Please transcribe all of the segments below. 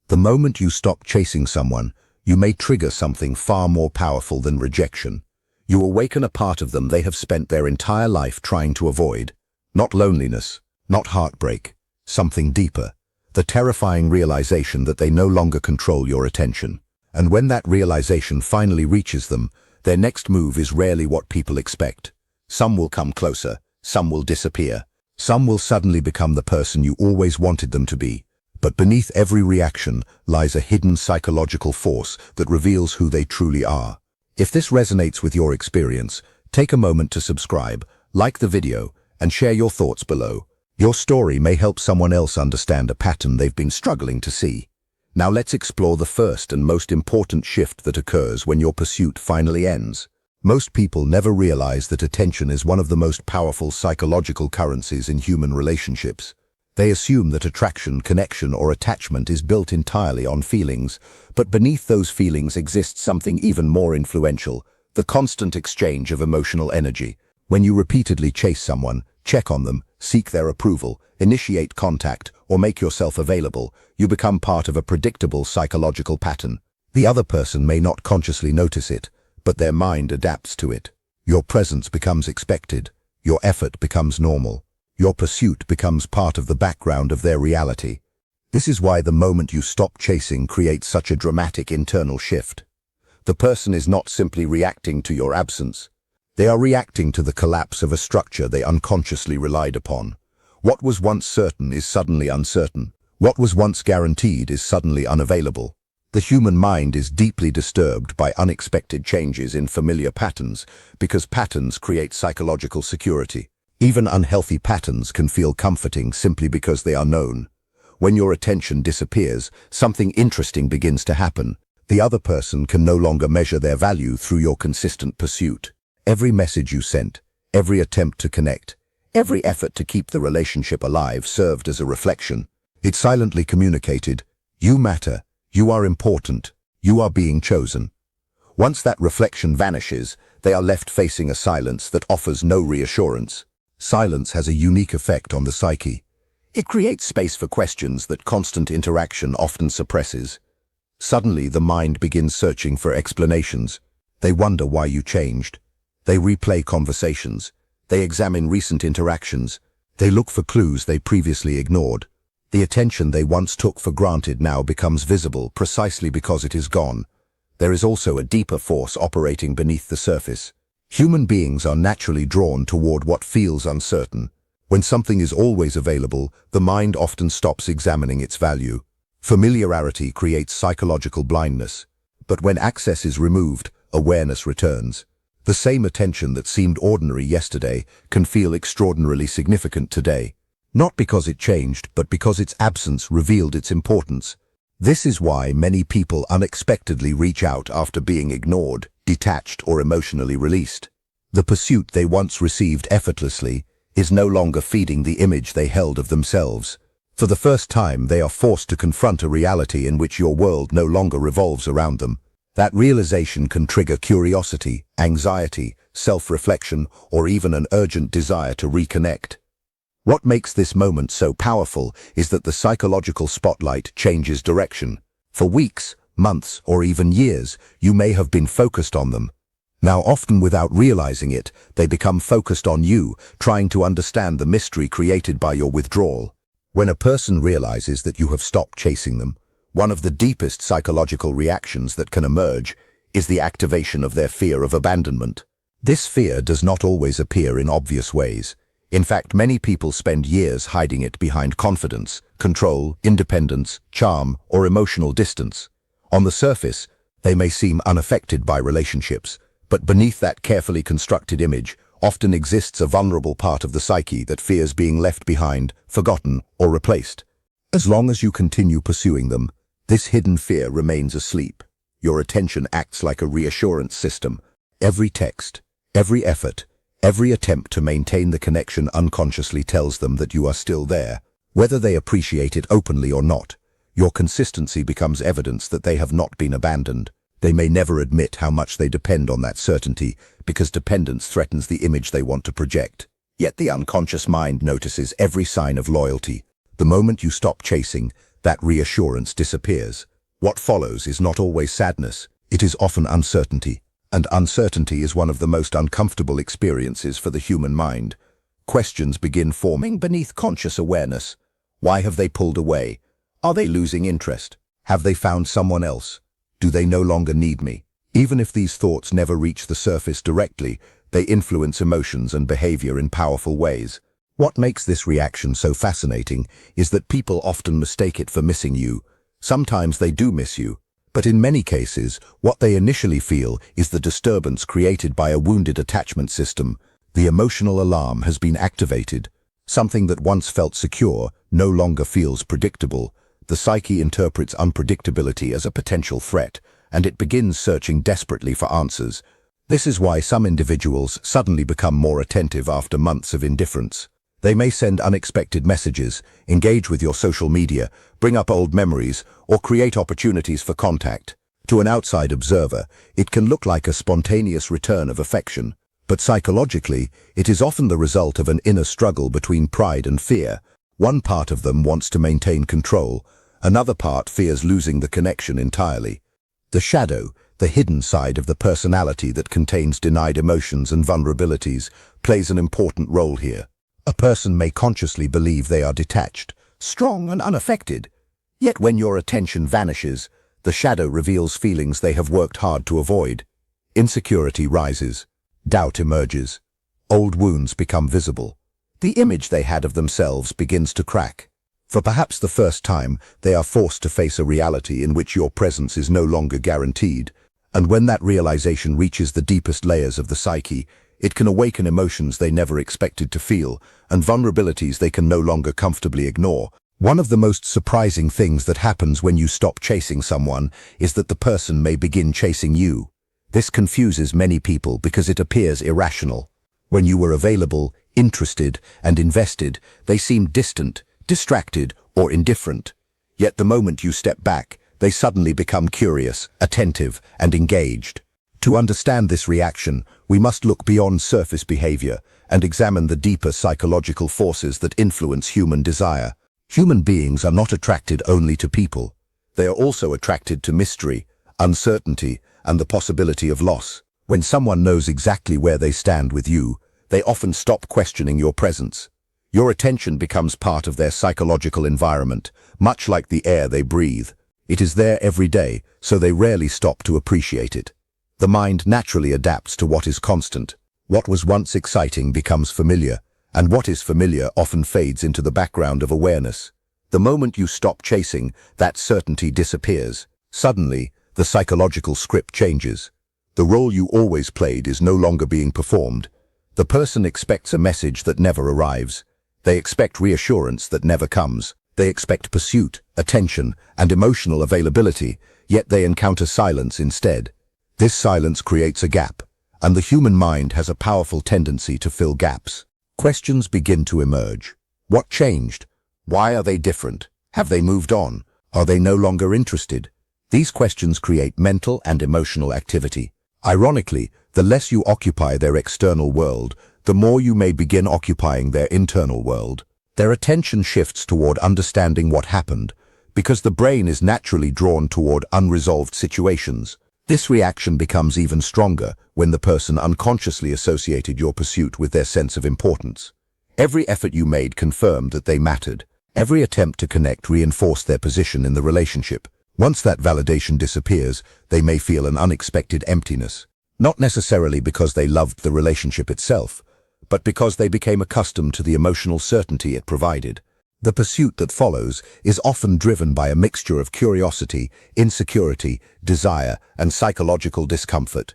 The moment you stop chasing someone, you may trigger something far more powerful than rejection. You awaken a part of them they have spent their entire life trying to avoid. Not loneliness, not heartbreak, something deeper. The terrifying realization that they no longer control your attention. And when that realization finally reaches them, their next move is rarely what people expect. Some will come closer, some will disappear. Some will suddenly become the person you always wanted them to be. But beneath every reaction lies a hidden psychological force that reveals who they truly are. If this resonates with your experience, take a moment to subscribe, like the video, and share your thoughts below. Your story may help someone else understand a pattern they've been struggling to see. Now let's explore the first and most important shift that occurs when your pursuit finally ends. Most people never realize that attention is one of the most powerful psychological currencies in human relationships. They assume that attraction, connection, or attachment is built entirely on feelings, but beneath those feelings exists something even more influential: the constant exchange of emotional energy. When you repeatedly chase someone, check on them, seek their approval, initiate contact, or make yourself available, you become part of a predictable psychological pattern. The other person may not consciously notice it, but their mind adapts to it. Your presence becomes expected. Your effort becomes normal. Your pursuit becomes part of the background of their reality. This is why the moment you stop chasing creates such a dramatic internal shift. The person is not simply reacting to your absence. They are reacting to the collapse of a structure they unconsciously relied upon. What was once certain is suddenly uncertain. What was once guaranteed is suddenly unavailable. The human mind is deeply disturbed by unexpected changes in familiar patterns, because patterns create psychological security. Even unhealthy patterns can feel comforting simply because they are known. When your attention disappears, something interesting begins to happen. The other person can no longer measure their value through your consistent pursuit. Every message you sent, every attempt to connect, every effort to keep the relationship alive served as a reflection. It silently communicated, "You matter, you are important, you are being chosen." Once that reflection vanishes, they are left facing a silence that offers no reassurance. Silence has a unique effect on the psyche. It creates space for questions that constant interaction often suppresses. Suddenly, the mind begins searching for explanations. They wonder why you changed. They replay conversations. They examine recent interactions. They look for clues they previously ignored. The attention they once took for granted now becomes visible precisely because it is gone. There is also a deeper force operating beneath the surface. Human beings are naturally drawn toward what feels uncertain. When something is always available, the mind often stops examining its value. Familiarity creates psychological blindness. But when access is removed, awareness returns. The same attention that seemed ordinary yesterday can feel extraordinarily significant today. Not because it changed, but because its absence revealed its importance. This is why many people unexpectedly reach out after being ignored, detached, or emotionally released. The pursuit they once received effortlessly is no longer feeding the image they held of themselves. For the first time, they are forced to confront a reality in which your world no longer revolves around them. That realization can trigger curiosity, anxiety, self-reflection, or even an urgent desire to reconnect. What makes this moment so powerful is that the psychological spotlight changes direction. For weeks, months, or even years, you may have been focused on them. Now, often without realizing it, they become focused on you, trying to understand the mystery created by your withdrawal. When a person realizes that you have stopped chasing them, one of the deepest psychological reactions that can emerge is the activation of their fear of abandonment. This fear does not always appear in obvious ways. In fact, many people spend years hiding it behind confidence, control, independence, charm, or emotional distance. On the surface, they may seem unaffected by relationships, but beneath that carefully constructed image often exists a vulnerable part of the psyche that fears being left behind, forgotten, or replaced. As long as you continue pursuing them, this hidden fear remains asleep. Your attention acts like a reassurance system. Every text, every effort, every attempt to maintain the connection unconsciously tells them that you are still there. Whether they appreciate it openly or not, your consistency becomes evidence that they have not been abandoned. They may never admit how much they depend on that certainty, because dependence threatens the image they want to project. Yet the unconscious mind notices every sign of loyalty. The moment you stop chasing, that reassurance disappears. What follows is not always sadness, it is often uncertainty. And uncertainty is one of the most uncomfortable experiences for the human mind. Questions begin forming beneath conscious awareness. Why have they pulled away? Are they losing interest? Have they found someone else? Do they no longer need me? Even if these thoughts never reach the surface directly, they influence emotions and behavior in powerful ways. What makes this reaction so fascinating is that people often mistake it for missing you. Sometimes they do miss you, but in many cases, what they initially feel is the disturbance created by a wounded attachment system. The emotional alarm has been activated. Something that once felt secure no longer feels predictable. The psyche interprets unpredictability as a potential threat, and it begins searching desperately for answers. This is why some individuals suddenly become more attentive after months of indifference. They may send unexpected messages, engage with your social media, bring up old memories, or create opportunities for contact. To an outside observer, it can look like a spontaneous return of affection. But psychologically, it is often the result of an inner struggle between pride and fear. One part of them wants to maintain control, another part fears losing the connection entirely. The shadow, the hidden side of the personality that contains denied emotions and vulnerabilities, plays an important role here. A person may consciously believe they are detached, strong and unaffected. Yet when your attention vanishes, the shadow reveals feelings they have worked hard to avoid. Insecurity rises. Doubt emerges. Old wounds become visible. The image they had of themselves begins to crack. For perhaps the first time, they are forced to face a reality in which your presence is no longer guaranteed. And when that realization reaches the deepest layers of the psyche, it can awaken emotions they never expected to feel, and vulnerabilities they can no longer comfortably ignore. One of the most surprising things that happens when you stop chasing someone is that the person may begin chasing you. This confuses many people because it appears irrational. When you were available, interested, and invested, they seemed distant, distracted, or indifferent. Yet the moment you step back, they suddenly become curious, attentive, and engaged. To understand this reaction, we must look beyond surface behavior and examine the deeper psychological forces that influence human desire. Human beings are not attracted only to people. They are also attracted to mystery, uncertainty, and the possibility of loss. When someone knows exactly where they stand with you, they often stop questioning your presence. Your attention becomes part of their psychological environment, much like the air they breathe. It is there every day, so they rarely stop to appreciate it. The mind naturally adapts to what is constant. What was once exciting becomes familiar, and what is familiar often fades into the background of awareness. The moment you stop chasing, that certainty disappears. Suddenly, the psychological script changes. The role you always played is no longer being performed. The person expects a message that never arrives. They expect reassurance that never comes. They expect pursuit, attention, and emotional availability, yet they encounter silence instead. This silence creates a gap, and the human mind has a powerful tendency to fill gaps. Questions begin to emerge. What changed? Why are they different? Have they moved on? Are they no longer interested? These questions create mental and emotional activity. Ironically, the less you occupy their external world, the more you may begin occupying their internal world. Their attention shifts toward understanding what happened, because the brain is naturally drawn toward unresolved situations. This reaction becomes even stronger when the person unconsciously associated your pursuit with their sense of importance. Every effort you made confirmed that they mattered. Every attempt to connect reinforced their position in the relationship. Once that validation disappears, they may feel an unexpected emptiness. Not necessarily because they loved the relationship itself, but because they became accustomed to the emotional certainty it provided. The pursuit that follows is often driven by a mixture of curiosity, insecurity, desire, and psychological discomfort.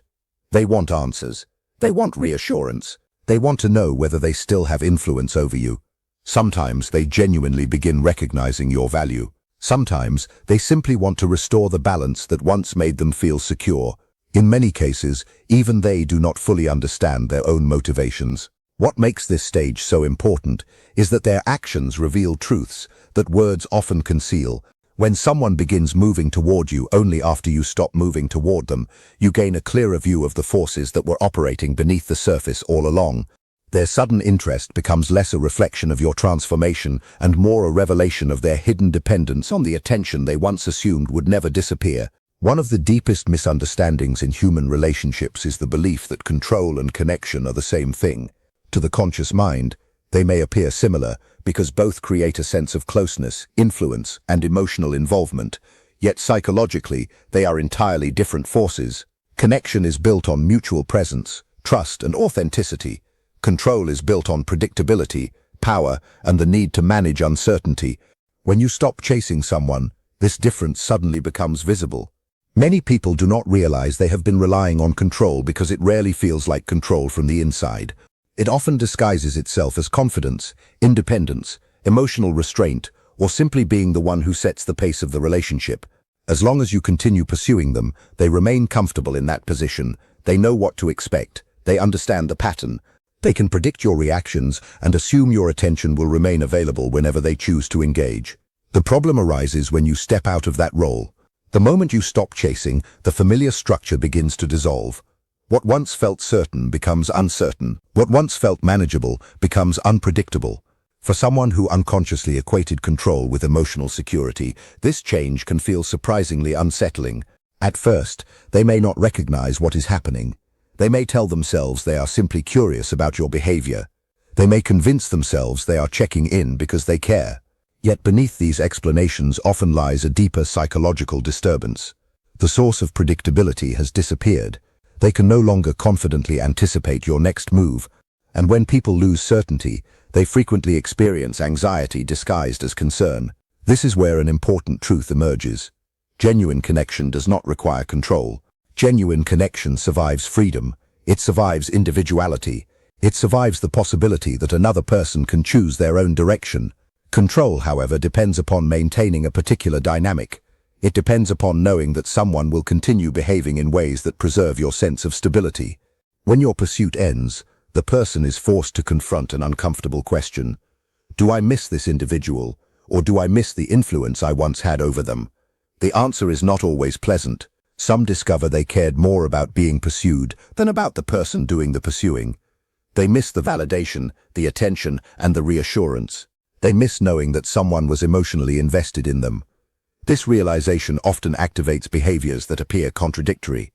They want answers. They want reassurance. They want to know whether they still have influence over you. Sometimes they genuinely begin recognizing your value. Sometimes they simply want to restore the balance that once made them feel secure. In many cases, even they do not fully understand their own motivations. What makes this stage so important is that their actions reveal truths that words often conceal. When someone begins moving toward you only after you stop moving toward them, you gain a clearer view of the forces that were operating beneath the surface all along. Their sudden interest becomes less a reflection of your transformation and more a revelation of their hidden dependence on the attention they once assumed would never disappear. One of the deepest misunderstandings in human relationships is the belief that control and connection are the same thing. To the conscious mind, they may appear similar because both create a sense of closeness, influence, and emotional involvement, yet psychologically they are entirely different forces. Connection is built on mutual presence, trust, and authenticity. Control is built on predictability, power, and the need to manage uncertainty. When you stop chasing someone, this difference suddenly becomes visible. Many people do not realize they have been relying on control because it rarely feels like control from the inside. It often disguises itself as confidence, independence, emotional restraint, or simply being the one who sets the pace of the relationship. As long as you continue pursuing them, they remain comfortable in that position. They know what to expect. They understand the pattern. They can predict your reactions and assume your attention will remain available whenever they choose to engage. The problem arises when you step out of that role. The moment you stop chasing, the familiar structure begins to dissolve. What once felt certain becomes uncertain. What once felt manageable becomes unpredictable. For someone who unconsciously equated control with emotional security, this change can feel surprisingly unsettling. At first, they may not recognize what is happening. They may tell themselves they are simply curious about your behavior. They may convince themselves they are checking in because they care. Yet beneath these explanations often lies a deeper psychological disturbance. The source of predictability has disappeared. They can no longer confidently anticipate your next move, and when people lose certainty, they frequently experience anxiety disguised as concern. This is where an important truth emerges. Genuine connection does not require control. Genuine connection survives freedom. It survives individuality. It survives the possibility that another person can choose their own direction. Control, however, depends upon maintaining a particular dynamic. It depends upon knowing that someone will continue behaving in ways that preserve your sense of stability. When your pursuit ends, the person is forced to confront an uncomfortable question. Do I miss this individual, or do I miss the influence I once had over them? The answer is not always pleasant. Some discover they cared more about being pursued than about the person doing the pursuing. They miss the validation, the attention, and the reassurance. They miss knowing that someone was emotionally invested in them. This realization often activates behaviors that appear contradictory.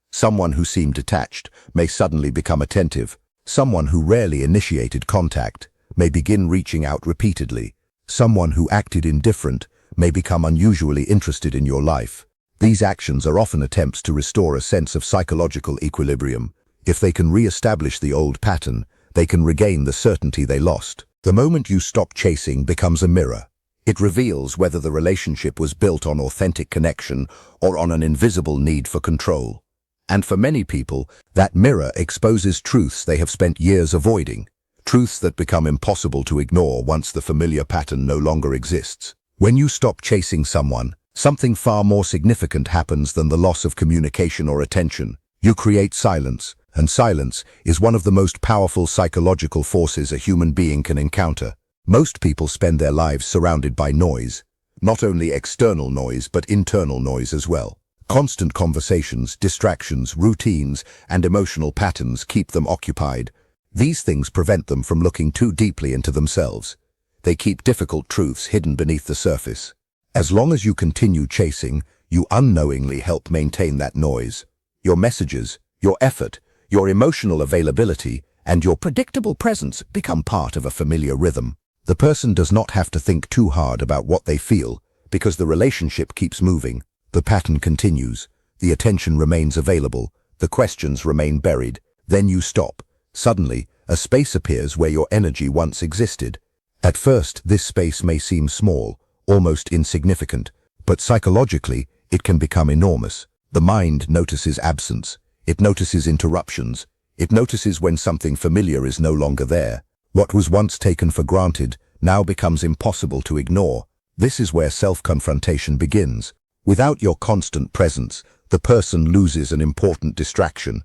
Someone who seemed detached may suddenly become attentive. Someone who rarely initiated contact may begin reaching out repeatedly. Someone who acted indifferent may become unusually interested in your life. These actions are often attempts to restore a sense of psychological equilibrium. If they can re-establish the old pattern, they can regain the certainty they lost. The moment you stop chasing becomes a mirror. It reveals whether the relationship was built on authentic connection or on an invisible need for control. And for many people, that mirror exposes truths they have spent years avoiding, truths that become impossible to ignore once the familiar pattern no longer exists. When you stop chasing someone, something far more significant happens than the loss of communication or attention. You create silence, and silence is one of the most powerful psychological forces a human being can encounter. Most people spend their lives surrounded by noise, not only external noise but internal noise as well. Constant conversations, distractions, routines, and emotional patterns keep them occupied. These things prevent them from looking too deeply into themselves. They keep difficult truths hidden beneath the surface. As long as you continue chasing, you unknowingly help maintain that noise. Your messages, your effort, your emotional availability, and your predictable presence become part of a familiar rhythm. The person does not have to think too hard about what they feel, because the relationship keeps moving. The pattern continues. The attention remains available. The questions remain buried. Then you stop. Suddenly, a space appears where your energy once existed. At first, this space may seem small, almost insignificant, but psychologically, it can become enormous. The mind notices absence. It notices interruptions. It notices when something familiar is no longer there. What was once taken for granted now becomes impossible to ignore. This is where self-confrontation begins. Without your constant presence, the person loses an important distraction.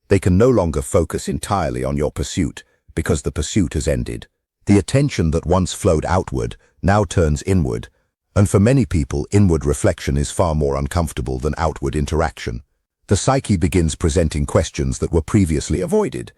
They can no longer focus entirely on your pursuit because the pursuit has ended. The attention that once flowed outward now turns inward, and for many people, inward reflection is far more uncomfortable than outward interaction. The psyche begins presenting questions that were previously avoided.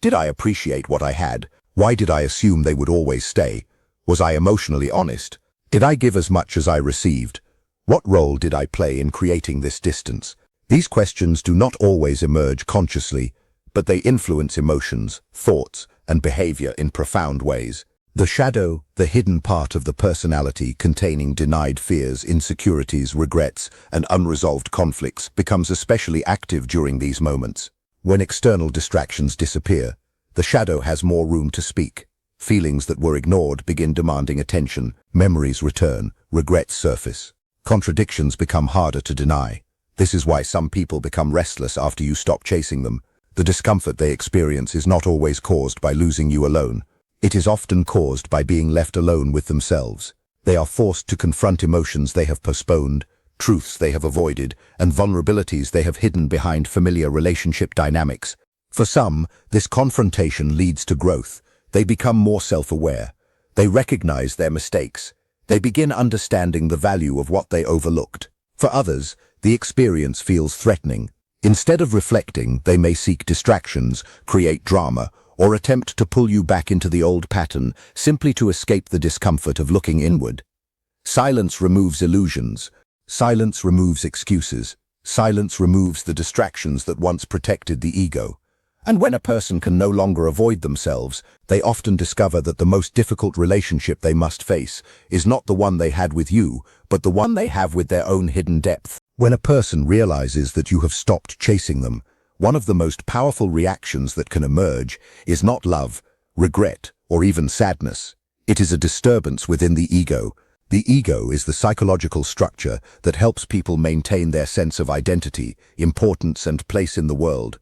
Did I appreciate what I had? Why did I assume they would always stay? Was I emotionally honest? Did I give as much as I received? What role did I play in creating this distance? These questions do not always emerge consciously, but they influence emotions, thoughts, and behavior in profound ways. The shadow, the hidden part of the personality containing denied fears, insecurities, regrets, and unresolved conflicts, becomes especially active during these moments. When external distractions disappear, the shadow has more room to speak. Feelings that were ignored begin demanding attention, memories return, regrets surface. Contradictions become harder to deny. This is why some people become restless after you stop chasing them. The discomfort they experience is not always caused by losing you alone. It is often caused by being left alone with themselves. They are forced to confront emotions they have postponed, truths they have avoided, and vulnerabilities they have hidden behind familiar relationship dynamics. For some, this confrontation leads to growth. They become more self-aware. They recognize their mistakes. They begin understanding the value of what they overlooked. For others, the experience feels threatening. Instead of reflecting, they may seek distractions, create drama, or attempt to pull you back into the old pattern simply to escape the discomfort of looking inward. Silence removes illusions. Silence removes excuses. Silence removes the distractions that once protected the ego. And when a person can no longer avoid themselves, they often discover that the most difficult relationship they must face is not the one they had with you, but the one they have with their own hidden depth. When a person realizes that you have stopped chasing them, one of the most powerful reactions that can emerge is not love, regret, or even sadness. It is a disturbance within the ego. The ego is the psychological structure that helps people maintain their sense of identity, importance, and place in the world.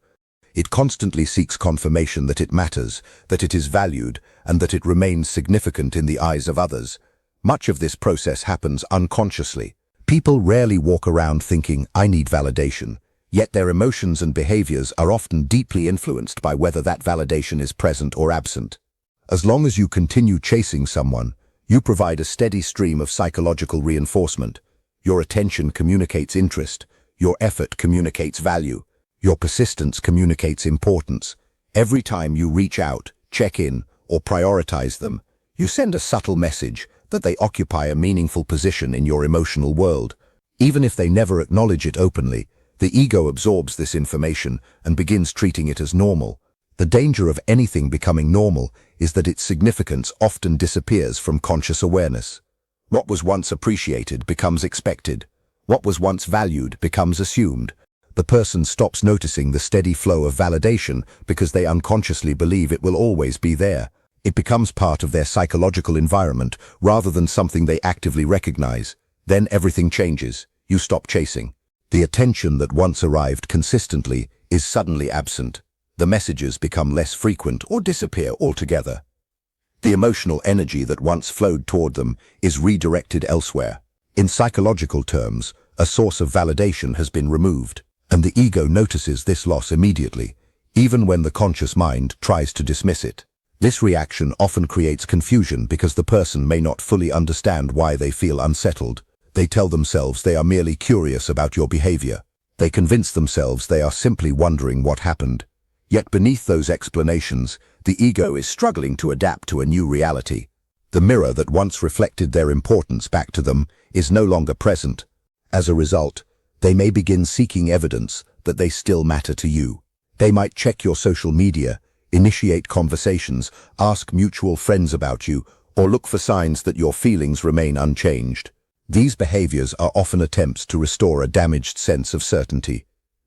It constantly seeks confirmation that it matters, that it is valued, and that it remains significant in the eyes of others. Much of this process happens unconsciously. People rarely walk around thinking, "I need validation," yet their emotions and behaviors are often deeply influenced by whether that validation is present or absent. As long as you continue chasing someone, you provide a steady stream of psychological reinforcement. Your attention communicates interest. Your effort communicates value. Your persistence communicates importance. Every time you reach out, check in, or prioritize them, you send a subtle message that they occupy a meaningful position in your emotional world. Even if they never acknowledge it openly, the ego absorbs this information and begins treating it as normal. The danger of anything becoming normal is that its significance often disappears from conscious awareness. What was once appreciated becomes expected. What was once valued becomes assumed. The person stops noticing the steady flow of validation because they unconsciously believe it will always be there. It becomes part of their psychological environment rather than something they actively recognize. Then everything changes. You stop chasing. The attention that once arrived consistently is suddenly absent. The messages become less frequent or disappear altogether. The emotional energy that once flowed toward them is redirected elsewhere. In psychological terms, a source of validation has been removed, and the ego notices this loss immediately, even when the conscious mind tries to dismiss it. This reaction often creates confusion because the person may not fully understand why they feel unsettled. They tell themselves they are merely curious about your behavior. They convince themselves they are simply wondering what happened. Yet beneath those explanations, the ego is struggling to adapt to a new reality. The mirror that once reflected their importance back to them is no longer present. As a result, they may begin seeking evidence that they still matter to you. They might check your social media, initiate conversations, ask mutual friends about you, or look for signs that your feelings remain unchanged. These behaviors are often attempts to restore a damaged sense of certainty.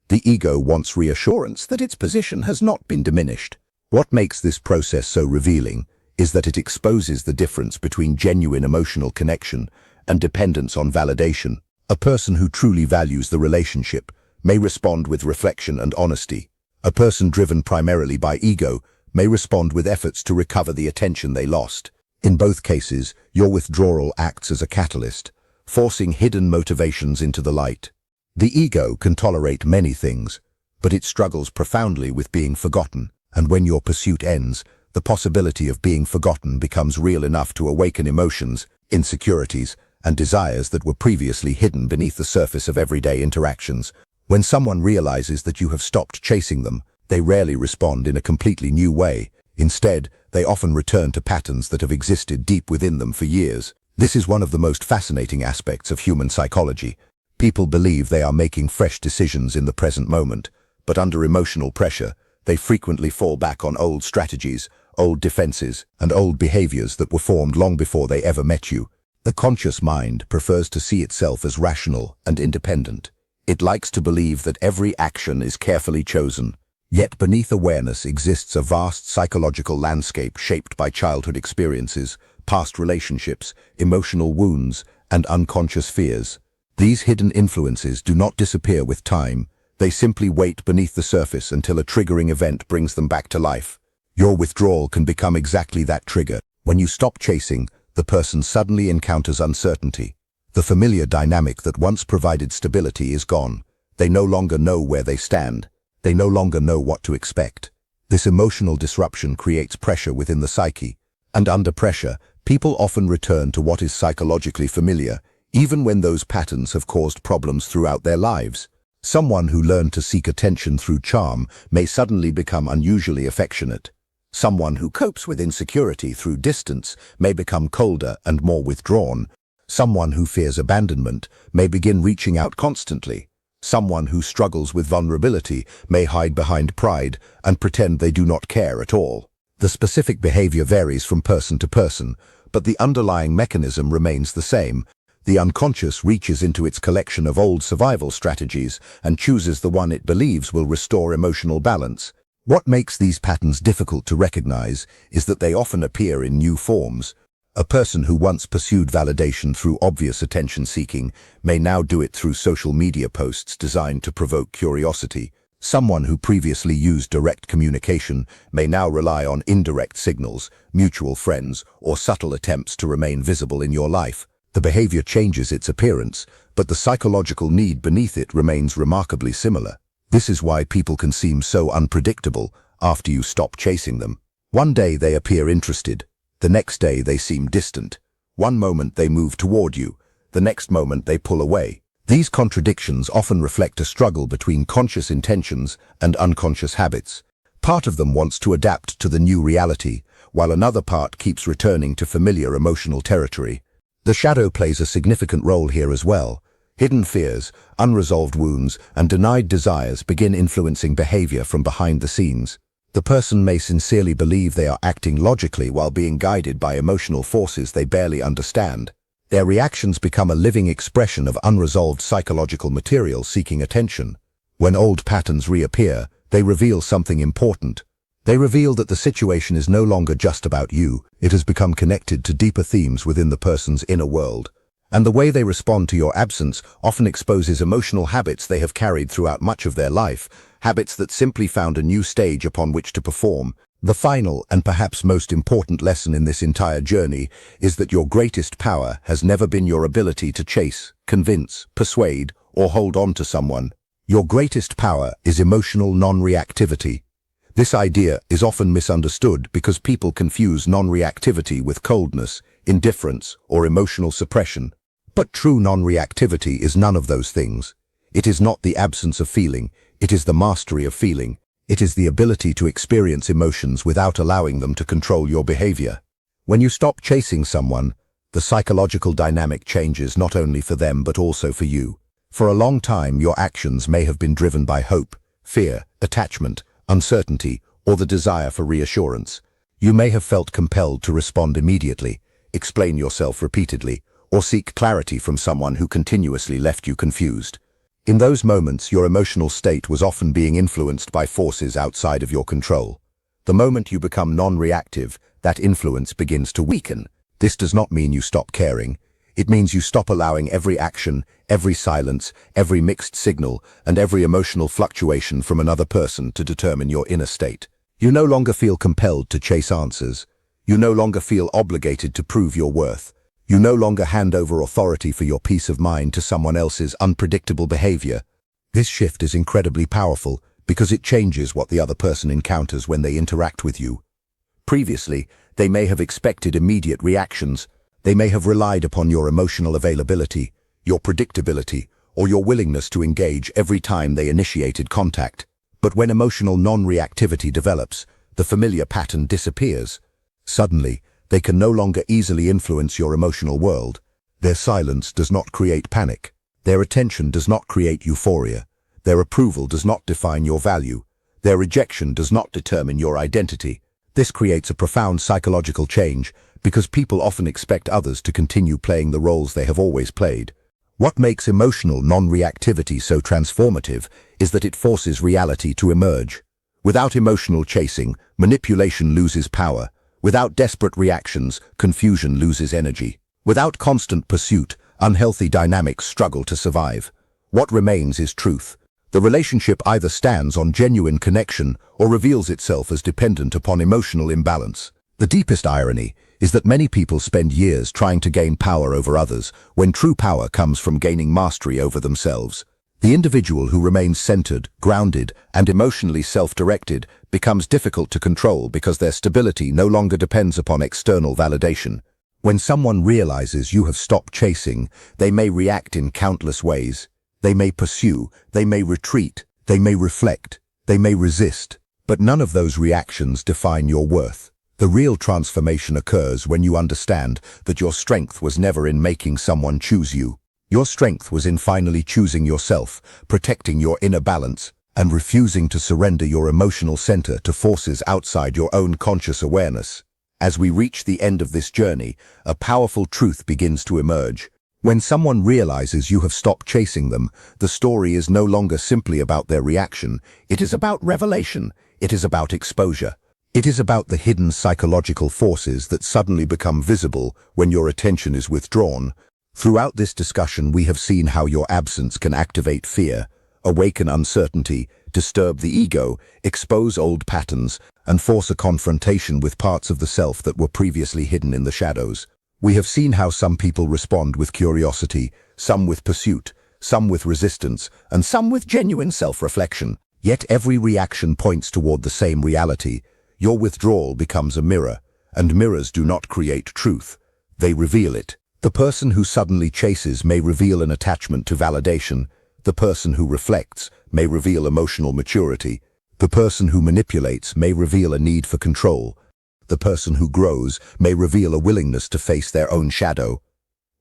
The ego wants reassurance that its position has not been diminished. What makes this process so revealing is that it exposes the difference between genuine emotional connection and dependence on validation. A person who truly values the relationship may respond with reflection and honesty. A person driven primarily by ego may respond with efforts to recover the attention they lost. In both cases, your withdrawal acts as a catalyst, forcing hidden motivations into the light. The ego can tolerate many things, but it struggles profoundly with being forgotten, and when your pursuit ends, the possibility of being forgotten becomes real enough to awaken emotions, insecurities, and desires that were previously hidden beneath the surface of everyday interactions. When someone realizes that you have stopped chasing them, They rarely respond in a completely new way. Instead, they often return to patterns that have existed deep within them for years. This is one of the most fascinating aspects of human psychology. People believe they are making fresh decisions in the present moment, but under emotional pressure, they frequently fall back on old strategies, old defenses, and old behaviors that were formed long before they ever met you. The conscious mind prefers to see itself as rational and independent. It likes to believe that every action is carefully chosen. Yet beneath awareness exists a vast psychological landscape shaped by childhood experiences, past relationships, emotional wounds, and unconscious fears. These hidden influences do not disappear with time. They simply wait beneath the surface until a triggering event brings them back to life. Your withdrawal can become exactly that trigger. When you stop chasing, the person suddenly encounters uncertainty. The familiar dynamic that once provided stability is gone. They no longer know where they stand. They no longer know what to expect. This emotional disruption creates pressure within the psyche. And under pressure, people often return to what is psychologically familiar, even when those patterns have caused problems throughout their lives. Someone who learned to seek attention through charm may suddenly become unusually affectionate. Someone who copes with insecurity through distance may become colder and more withdrawn. Someone who fears abandonment may begin reaching out constantly. Someone who struggles with vulnerability may hide behind pride and pretend they do not care at all. The specific behavior varies from person to person, but the underlying mechanism remains the same. The unconscious reaches into its collection of old survival strategies and chooses the one it believes will restore emotional balance. What makes these patterns difficult to recognize is that they often appear in new forms. A person who once pursued validation through obvious attention-seeking may now do it through social media posts designed to provoke curiosity. Someone who previously used direct communication may now rely on indirect signals, mutual friends, or subtle attempts to remain visible in your life. The behavior changes its appearance, but the psychological need beneath it remains remarkably similar. This is why people can seem so unpredictable after you stop chasing them. One day they appear interested. The next day they seem distant. One moment they move toward you. The next moment they pull away. These contradictions often reflect a struggle between conscious intentions and unconscious habits. Part of them wants to adapt to the new reality, while another part keeps returning to familiar emotional territory. The shadow plays a significant role here as well. Hidden fears, unresolved wounds, and denied desires begin influencing behavior from behind the scenes. The person may sincerely believe they are acting logically while being guided by emotional forces they barely understand. Their reactions become a living expression of unresolved psychological material seeking attention. When old patterns reappear, they reveal something important. They reveal that the situation is no longer just about you. It has become connected to deeper themes within the person's inner world. And the way they respond to your absence often exposes emotional habits they have carried throughout much of their life, habits that simply found a new stage upon which to perform. The final and perhaps most important lesson in this entire journey is that your greatest power has never been your ability to chase, convince, persuade, or hold on to someone. Your greatest power is emotional non-reactivity. This idea is often misunderstood because people confuse non-reactivity with coldness, indifference, or emotional suppression. But true non-reactivity is none of those things. It is not the absence of feeling, it is the mastery of feeling. It is the ability to experience emotions without allowing them to control your behavior. When you stop chasing someone, the psychological dynamic changes not only for them but also for you. For a long time, your actions may have been driven by hope, fear, attachment, uncertainty, or the desire for reassurance. You may have felt compelled to respond immediately, explain yourself repeatedly, or seek clarity from someone who continuously left you confused. In those moments, your emotional state was often being influenced by forces outside of your control. The moment you become non-reactive, that influence begins to weaken. This does not mean you stop caring. It means you stop allowing every action, every silence, every mixed signal, and every emotional fluctuation from another person to determine your inner state. You no longer feel compelled to chase answers. You no longer feel obligated to prove your worth. You no longer hand over authority for your peace of mind to someone else's unpredictable behavior. This shift is incredibly powerful because it changes what the other person encounters when they interact with you. Previously, they may have expected immediate reactions. They may have relied upon your emotional availability, your predictability, or your willingness to engage every time they initiated contact. But when emotional non-reactivity develops, the familiar pattern disappears. Suddenly, they can no longer easily influence your emotional world. Their silence does not create panic. Their attention does not create euphoria. Their approval does not define your value. Their rejection does not determine your identity. This creates a profound psychological change because people often expect others to continue playing the roles they have always played. What makes emotional non-reactivity so transformative is that it forces reality to emerge. Without emotional chasing, manipulation loses power. Without desperate reactions, confusion loses energy. Without constant pursuit, unhealthy dynamics struggle to survive. What remains is truth. The relationship either stands on genuine connection or reveals itself as dependent upon emotional imbalance. The deepest irony is that many people spend years trying to gain power over others when true power comes from gaining mastery over themselves. The individual who remains centered, grounded, and emotionally self-directed becomes difficult to control because their stability no longer depends upon external validation. When someone realizes you have stopped chasing, they may react in countless ways. They may pursue, they may retreat, they may reflect, they may resist. But none of those reactions define your worth. The real transformation occurs when you understand that your strength was never in making someone choose you. Your strength was in finally choosing yourself, protecting your inner balance, and refusing to surrender your emotional center to forces outside your own conscious awareness. As we reach the end of this journey, a powerful truth begins to emerge. When someone realizes you have stopped chasing them, the story is no longer simply about their reaction. It is about revelation. It is about exposure. It is about the hidden psychological forces that suddenly become visible when your attention is withdrawn. Throughout this discussion, we have seen how your absence can activate fear, awaken uncertainty, disturb the ego, expose old patterns, and force a confrontation with parts of the self that were previously hidden in the shadows. We have seen how some people respond with curiosity, some with pursuit, some with resistance, and some with genuine self-reflection. Yet every reaction points toward the same reality. Your withdrawal becomes a mirror, and mirrors do not create truth. They reveal it. The person who suddenly chases may reveal an attachment to validation. The person who reflects may reveal emotional maturity. The person who manipulates may reveal a need for control. The person who grows may reveal a willingness to face their own shadow.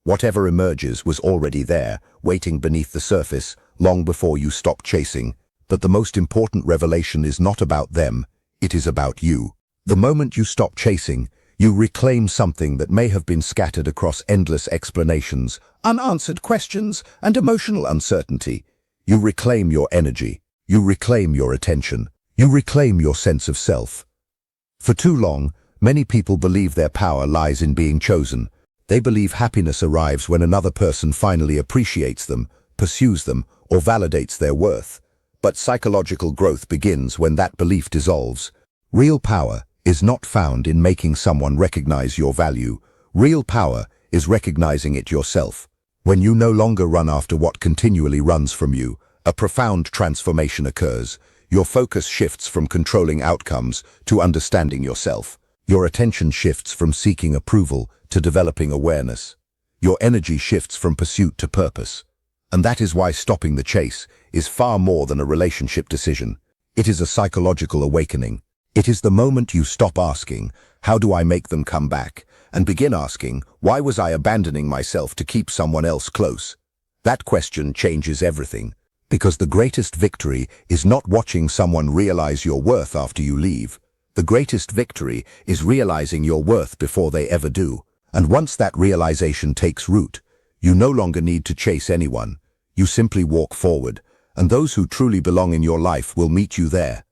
Whatever emerges was already there, waiting beneath the surface, long before you stopped chasing. But the most important revelation is not about them. It is about you. The moment you stop chasing, you reclaim something that may have been scattered across endless explanations, unanswered questions, and emotional uncertainty. You reclaim your energy. You reclaim your attention. You reclaim your sense of self. For too long, many people believe their power lies in being chosen. They believe happiness arrives when another person finally appreciates them, pursues them, or validates their worth. But psychological growth begins when that belief dissolves. Real power is not found in making someone recognize your value. Real power is recognizing it yourself. When you no longer run after what continually runs from you, a profound transformation occurs. Your focus shifts from controlling outcomes to understanding yourself. Your attention shifts from seeking approval to developing awareness. Your energy shifts from pursuit to purpose. And that is why stopping the chase is far more than a relationship decision. It is a psychological awakening. It is the moment you stop asking, how do I make them come back? And begin asking, why was I abandoning myself to keep someone else close? That question changes everything. Because the greatest victory is not watching someone realize your worth after you leave. The greatest victory is realizing your worth before they ever do. And once that realization takes root, you no longer need to chase anyone. You simply walk forward, and those who truly belong in your life will meet you there.